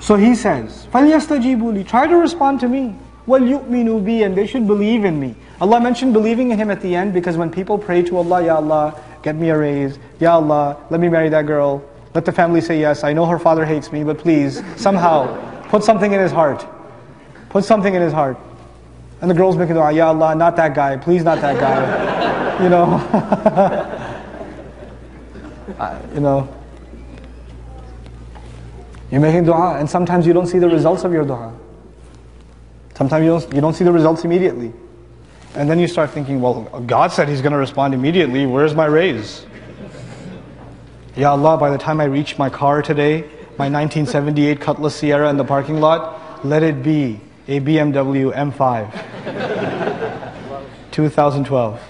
So he says, فَلْيَسْتَجِيبُوا لِي, try to respond to me. وَلْيُؤْمِنُوا بِي, and they should believe in me. Allah mentioned believing in Him at the end because when people pray to Allah, Ya Allah, get me a raise. Ya Allah, let me marry that girl. Let the family say yes. I know her father hates me, but please, somehow, put something in his heart. Put something in his heart. And the girl's making dua, Ya Allah, not that guy. Please not that guy. You know. You know. You're making dua, and sometimes you don't see the results of your dua. Sometimes you don't see the results immediately. And then you start thinking, well, God said He's going to respond immediately. Where's my raise? Ya Allah, by the time I reach my car today, my 1978 Cutlass Sierra in the parking lot, let it be a BMW M5. 2012.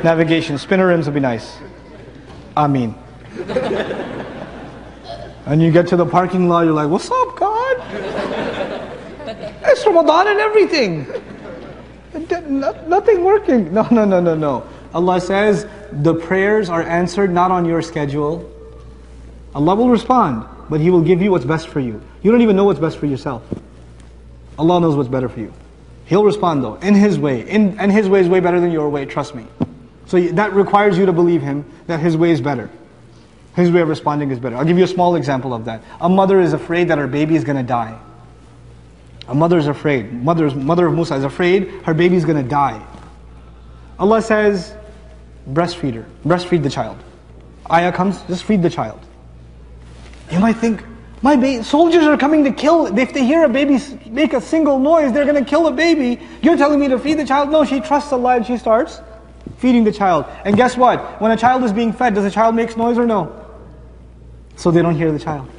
Navigation, spinner rims would be nice. Ameen. And you get to the parking lot, you're like, what's up, God? It's Ramadan and everything. Nothing working. No. Allah says, the prayers are answered not on your schedule. Allah will respond, but He will give you what's best for you. You don't even know what's best for yourself. Allah knows what's better for you. He'll respond though, in His way. And His way is way better than your way, trust me. So that requires you to believe Him, that His way is better. His way of responding is better. I'll give you a small example of that. A mother is afraid that her baby is going to die. A mother is afraid. Mother of Musa is afraid her baby is going to die. Allah says, breastfeed her. Breastfeed the child. Ayah comes, just feed the child. You might think, soldiers are coming to kill. If they hear a baby make a single noise, they're going to kill a baby. You're telling me to feed the child? No, she trusts Allah and she starts feeding the child. And guess what? When a child is being fed, does the child make noise or no? So they don't hear the child.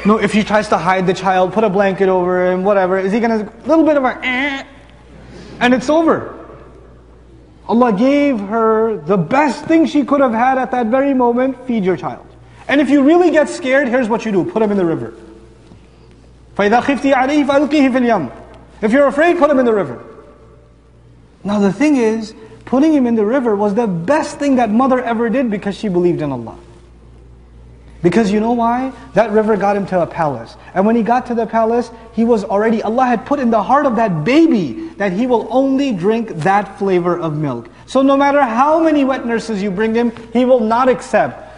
No, if she tries to hide the child, put a blanket over him, whatever, is he going to, a little bit of a and it's over. Allah gave her the best thing she could have had at that very moment, feed your child. And if you really get scared, here's what you do, put him in the river. فَإِذَا خِفْتِ عَلَيْهِ فَأَلْقِيهِ فِي الْيَمِّ. If you're afraid, put him in the river. Now the thing is, putting him in the river was the best thing that mother ever did because she believed in Allah. Because you know why? That river got him to a palace. And when he got to the palace, Allah had put in the heart of that baby that he will only drink that flavor of milk. So no matter how many wet nurses you bring him, he will not accept.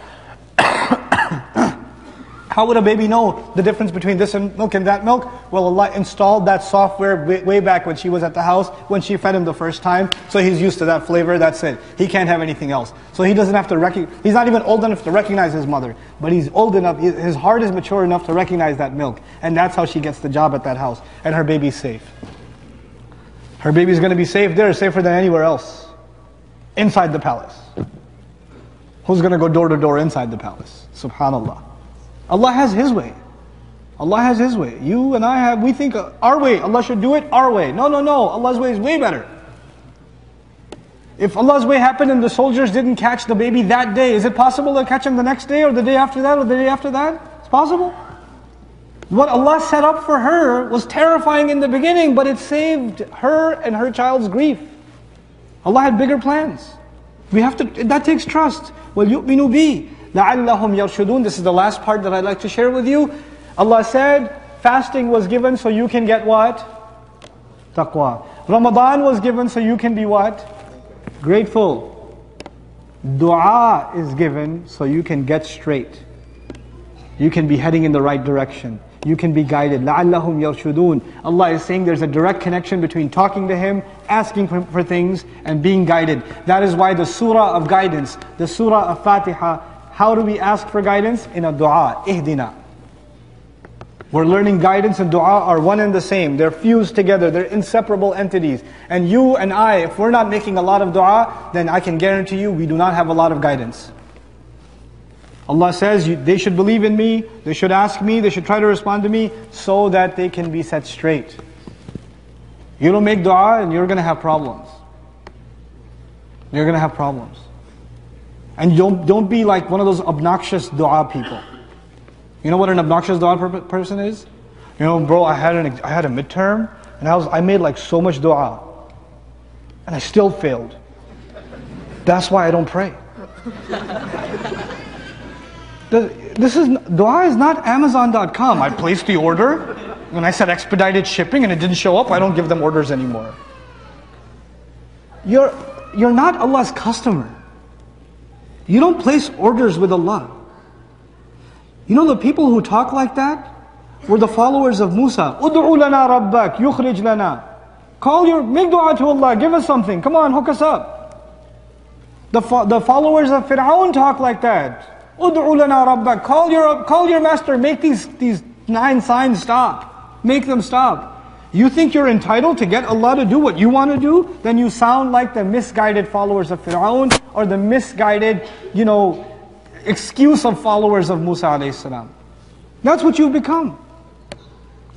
How would a baby know the difference between this milk and that milk? Well, Allah installed that software way back when she was at the house, when she fed him the first time. So he's used to that flavor, that's it. He can't have anything else. So he doesn't have to he's not even old enough to recognize his mother. But he's old enough, his heart is mature enough to recognize that milk. And that's how she gets the job at that house. And her baby's safe. Her baby's going to be safe there, safer than anywhere else. Inside the palace. Who's going to go door to door inside the palace? Subhanallah. Allah has His way. Allah has His way. You and I we think our way, Allah should do it our way. No. Allah's way is way better. If Allah's way happened and the soldiers didn't catch the baby that day, is it possible to catch him the next day or the day after that or the day after that? It's possible. What Allah set up for her was terrifying in the beginning, but it saved her and her child's grief. Allah had bigger plans. That takes trust. وَلْيُؤْمِنُوا بِي لَعَلَّهُمْ يَرْشُدُونَ. This is the last part that I'd like to share with you. Allah said, fasting was given so you can get what? Taqwa. Ramadan was given so you can be what? Grateful. Dua is given so you can get straight. You can be heading in the right direction. You can be guided. لَعَلَّهُمْ يَرْشُدُونَ. Allah is saying there's a direct connection between talking to Him, asking for things, and being guided. That is why the surah of guidance, the surah of Fatiha, how do we ask for guidance? In a dua, ihdina. We're learning guidance and dua are one and the same. They're fused together. They're inseparable entities. And you and I, if we're not making a lot of dua, then I can guarantee you we do not have a lot of guidance. Allah says they should believe in me, they should ask me, they should try to respond to me so that they can be set straight. You don't make dua and you're going to have problems. You're going to have problems. And don't be like one of those obnoxious dua people. You know what an obnoxious dua person is? You know, bro, I had a midterm and I made like so much dua and I still failed. That's why I don't pray. Dua is not Amazon.com. I placed the order, and I said expedited shipping, and it didn't show up. I don't give them orders anymore. You're not Allah's customer. You don't place orders with Allah. You know the people who talk like that were the followers of Musa. Ud'u lana rabbak, yukhrij lana. Make dua to Allah, give us something. Come on, hook us up. The followers of Fir'aun talk like that. Ud'u lana rabbak, call your master, make these 9 signs stop. Make them stop. You think you're entitled to get Allah to do what you want to do? Then you sound like the misguided followers of Fir'aun or the misguided, excuse of followers of Musa alayhi salam. That's what you've become.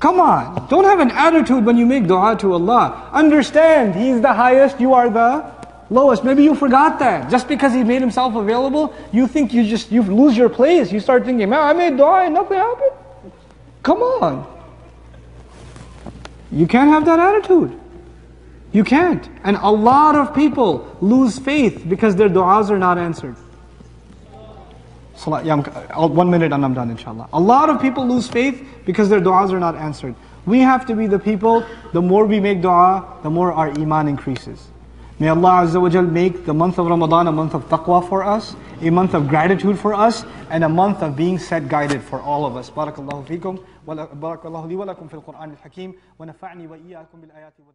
Come on, don't have an attitude when you make dua to Allah. Understand, He is the highest, you are the lowest. Maybe you forgot that. Just because He made Himself available, you think you lose your place. You start thinking, man, I made dua and nothing happened. Come on. You can't have that attitude. You can't. And a lot of people lose faith because their du'as are not answered. 1 minute and I'm done, inshallah. A lot of people lose faith because their du'as are not answered. We have to be the people, the more we make dua, the more our iman increases. May Allah Azza wa Jal make the month of Ramadan a month of taqwa for us, a month of gratitude for us, and a month of being set guided for all of us. Barakallahu feekum, wa barakallahu li wa lakum fil Qur'an al-Hakim, wa nafa'ni wa iyyakum bil ayati wa